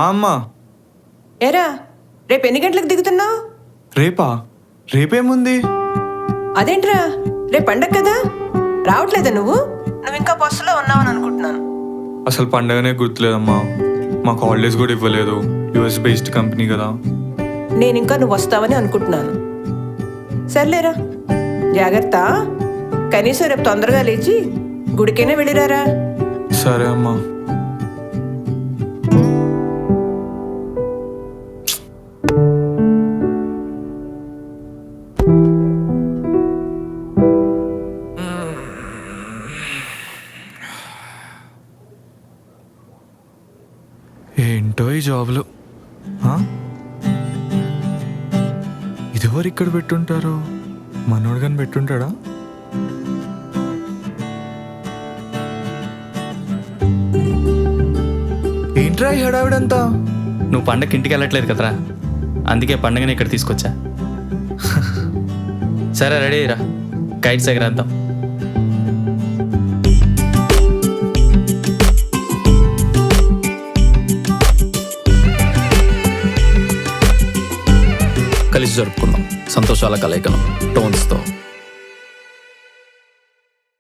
అమ్మా. ఏరా రేపు ఎన్ని గంటలకు దిగుతున్నావు? రేపా? రేపేముంది? అదేంట్రా రేపు పండగ కదా, రావట్లేదా నువ్వు? నువ్వు ఇంకా బస్సులో ఉన్నావని అనుకుంటున్నాను. అసలు పండగనే గుర్తులేదమ్మా. మాకు హాలిడేస్ కూడా ఇవ్వలేదు. యుఎస్ బేస్డ్ కంపెనీ కదా. నేను ఇంకా నువ్వు వస్తావని అనుకుంటున్నాను. సర్లేరా, జాగ్రత్త. కనీసం రేపు తొందరగా లేచి గుడికైనా వెళ్ళిరారా. సరే అమ్మా. ఏంటో ఈ జాబ్లు. ఇదివరకు ఇక్కడ పెట్టుంటారు, మనోడు కానీ పెట్టుంటాడా? ఏంట్రా ఈ హడావిడంతా? నువ్వు పండగకి ఇంటికి వెళ్ళట్లేదు కదరా, అందుకే పండగని ఇక్కడ తీసుకొచ్చా. సరే రెడీ రా, కైట్స్ ఎగరేద్దాం. కలిసి జరుపుకుందాం సంతోషాల కలయికను టోన్స్తో.